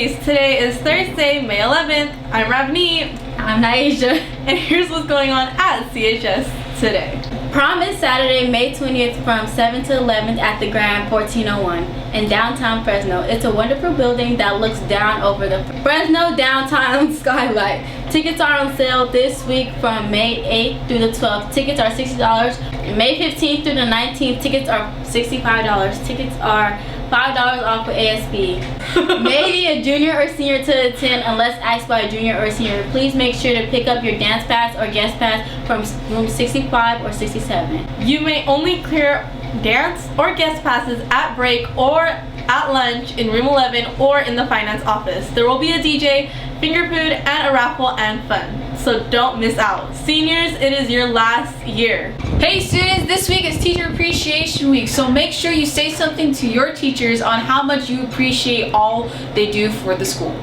Ladies, today is Thursday, May 11th. I'm Ravneet. I'm Naisha. And here's what's going on at Chs today. Prom is Saturday, May 20th from 7 to 11 at the Grand 1401 in downtown Fresno. It's a wonderful building that looks down over the Fresno downtown skylight. Tickets are on sale this week from May 8th through the 12th. Tickets are $60. May 15th through the 19th, tickets are $65. Tickets are $5 off with ASB. May be a junior or senior to attend unless asked by a junior or senior. Please make sure to pick up your dance pass or guest pass from room 65 or 67. You may only clear dance or guest passes at break or at lunch in room 11 or in the finance office. There will be a DJ, finger food, and a raffle and fun. So don't miss out. Seniors, it is your last year. Hey students, this week is Teacher Appreciation Week, so make sure you say something to your teachers on how much you appreciate all they do for the school.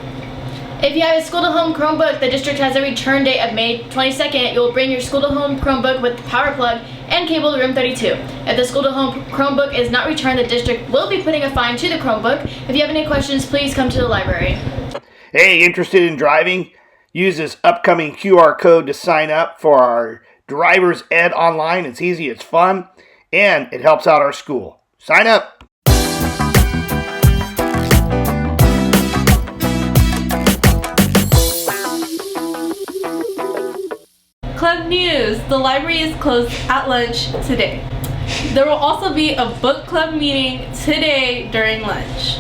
If you have a school-to-home Chromebook, the district has a return date of May 22nd. You'll bring your school-to-home Chromebook with power plug and cable to room 32. If the school-to-home Chromebook is not returned, the district will be putting a fine to the Chromebook. If you have any questions, please come to the library. Hey, interested in driving? Use this upcoming QR code to sign up for our Driver's Ed Online. It's easy, it's fun, and it helps out our school. Sign up! Club news. The library is closed at lunch today. There will also be a book club meeting today during lunch.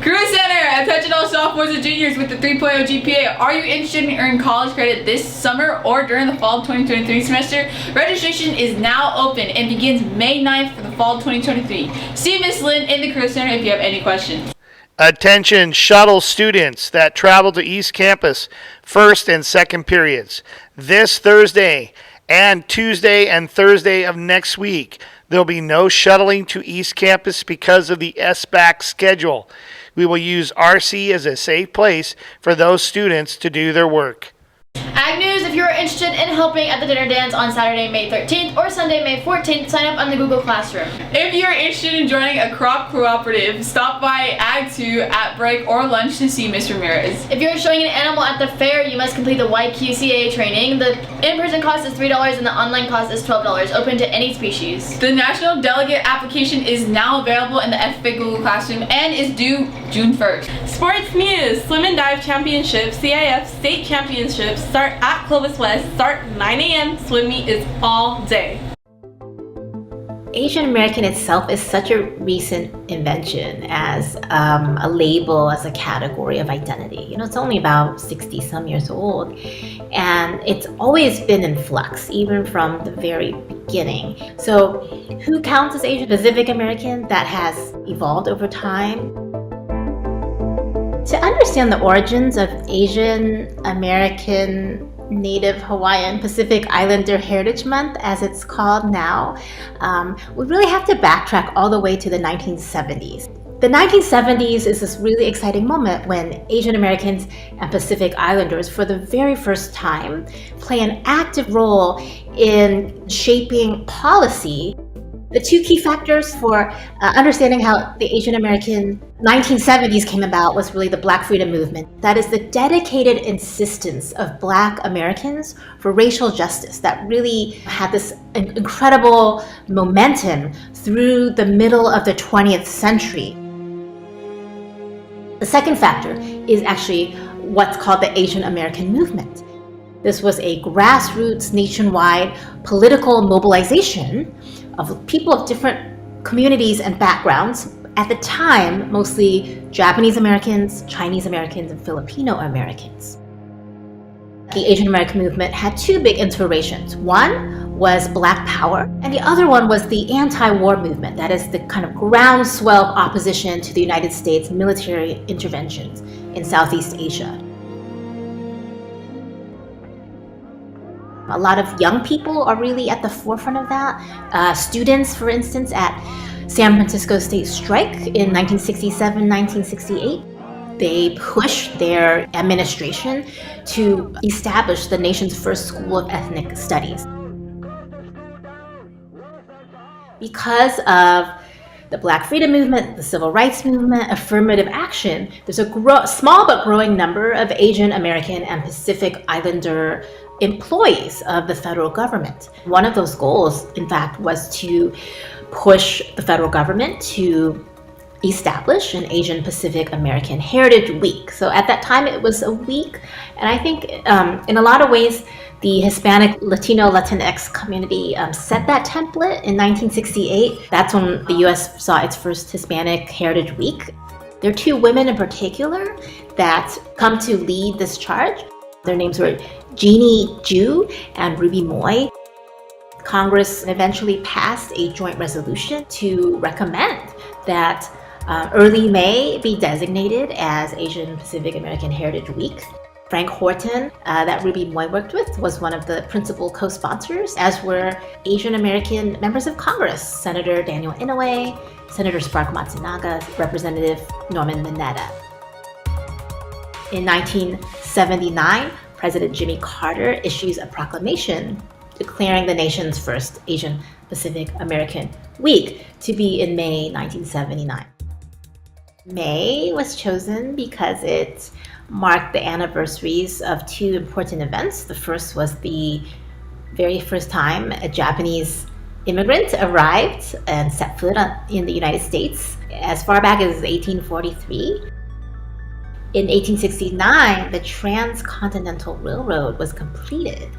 Career Center! Attention all sophomores and juniors with the 3.0 GPA. Are you interested in earning college credit this summer or during the fall 2023 semester? Registration is now open and begins May 9th for the fall 2023. See Miss Lynn in the Career Center if you have any questions. Attention shuttle students that travel to East Campus first and second periods. This Thursday and Tuesday and Thursday of next week, there'll be no shuttling to East Campus because of the SBAC schedule. We will use RC as a safe place for those students to do their work. Ag News, if you're interested in helping at the dinner dance on Saturday, May 13th or Sunday, May 14th, sign up on the Google Classroom. If you're interested in joining a crop cooperative, stop by Ag 2 at break or lunch to see Ms. Ramirez. If you're showing an animal at the fair, you must complete the YQCA training. The in-person cost is $3 and the online cost is $12, open to any species. The National Delegate application is now available in the FFA Google Classroom and is due June 1st. Sports news. Swim and Dive Championships, CIF State Championships, start at Clovis West. Start 9 a.m. Swim meet is all day. Asian American itself is such a recent invention as a label, as a category of identity. You know, it's only about 60 some years old, and it's always been in flux, even from the very beginning. So who counts as Asian? Pacific American? That has evolved over time. To understand the origins of Asian American, Native Hawaiian, Pacific Islander Heritage Month, as it's called now, we really have to backtrack all the way to the 1970s. The 1970s is this really exciting moment when Asian Americans and Pacific Islanders, for the very first time, play an active role in shaping policy. The two key factors for understanding how the Asian American 1970s came about was really the Black Freedom Movement. That is the dedicated insistence of Black Americans for racial justice that really had this incredible momentum through the middle of the 20th century. The second factor is actually what's called the Asian American Movement. This was a grassroots nationwide political mobilization of people of different communities and backgrounds. At the time, mostly Japanese Americans, Chinese Americans, and Filipino Americans. The Asian American movement had two big inspirations. One was Black Power, and the other one was the anti-war movement. That is the kind of groundswell of opposition to the United States military interventions in Southeast Asia. A lot of young people are really at the forefront of that. Students, for instance, at San Francisco State Strike in 1967, 1968, they pushed their administration to establish the nation's first school of ethnic studies. Because of the Black freedom movement, the civil rights movement, affirmative action, there's a small but growing number of Asian American and Pacific Islander employees of the federal government. One of those goals, in fact, was to push the federal government to establish an Asian Pacific American Heritage Week. So at that time, it was a week, and I think in a lot of ways, the Hispanic, Latino, Latinx community set that template in 1968. That's when the U.S. saw its first Hispanic Heritage Week. There are two women in particular that come to lead this charge. Their names were Jeannie Ju and Ruby Moy. Congress eventually passed a joint resolution to recommend that early May be designated as Asian Pacific American Heritage Week. Frank Horton, that Ruby Moy worked with, was one of the principal co-sponsors, as were Asian American members of Congress, Senator Daniel Inouye, Senator Spark Matsunaga, Representative Norman Mineta. In 1979, President Jimmy Carter issues a proclamation declaring the nation's first Asian Pacific American Week to be in May 1979. May was chosen because it marked the anniversaries of two important events. The first was the very first time a Japanese immigrant arrived and set foot in the United States as far back as 1843. In 1869, the Transcontinental Railroad was completed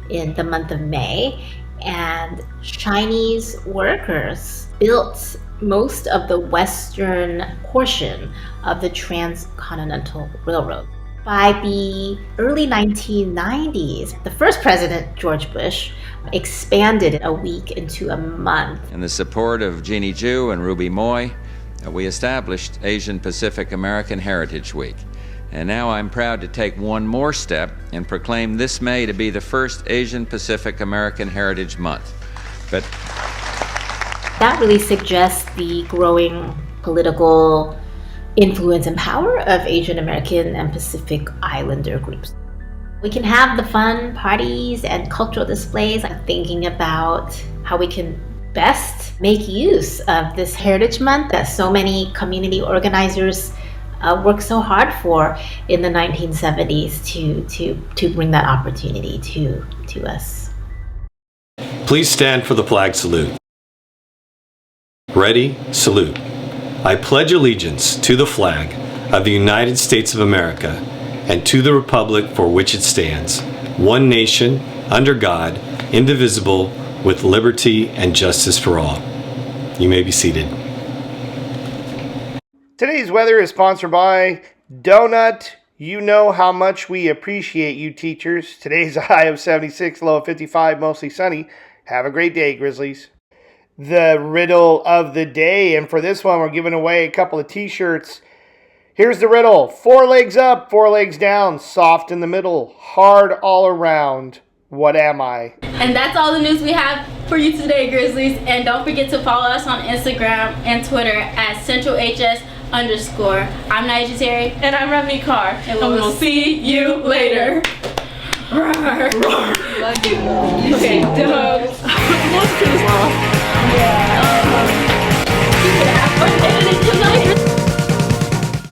in the month of May, and Chinese workers built most of the western portion of the Transcontinental Railroad. By the early 1990s, the first president, George Bush, expanded a week into a month. In the support of Jeannie Ju and Ruby Moy, we established Asian Pacific American Heritage Week. And now I'm proud to take one more step and proclaim this May to be the first Asian Pacific American Heritage Month. But that really suggests the growing political influence and power of Asian American and Pacific Islander groups. We can have the fun parties and cultural displays, thinking about how we can best make use of this Heritage Month that so many community organizers worked so hard for in the 1970s to bring that opportunity to us. Please stand for the flag salute. Ready, salute. I pledge allegiance to the flag of the United States of America and to the republic for which it stands, one nation, under God, indivisible, with liberty and justice for all. You may be seated. Today's weather is sponsored by Donut. You know how much we appreciate you, teachers. Today's a high of 76, low of 55, mostly sunny. Have a great day, Grizzlies. The riddle of the day, and for this one, we're giving away a couple of t-shirts. Here's the riddle. 4 legs up, 4 legs down, soft in the middle, hard all around. What am I? And that's all the news we have for you today, Grizzlies. And don't forget to follow us on Instagram and Twitter at CentralHS_. I'm Nigel Terry. And I'm Remy Carr. And we'll see you later. Okay, dogs. Yeah. You can have fun editing tonight.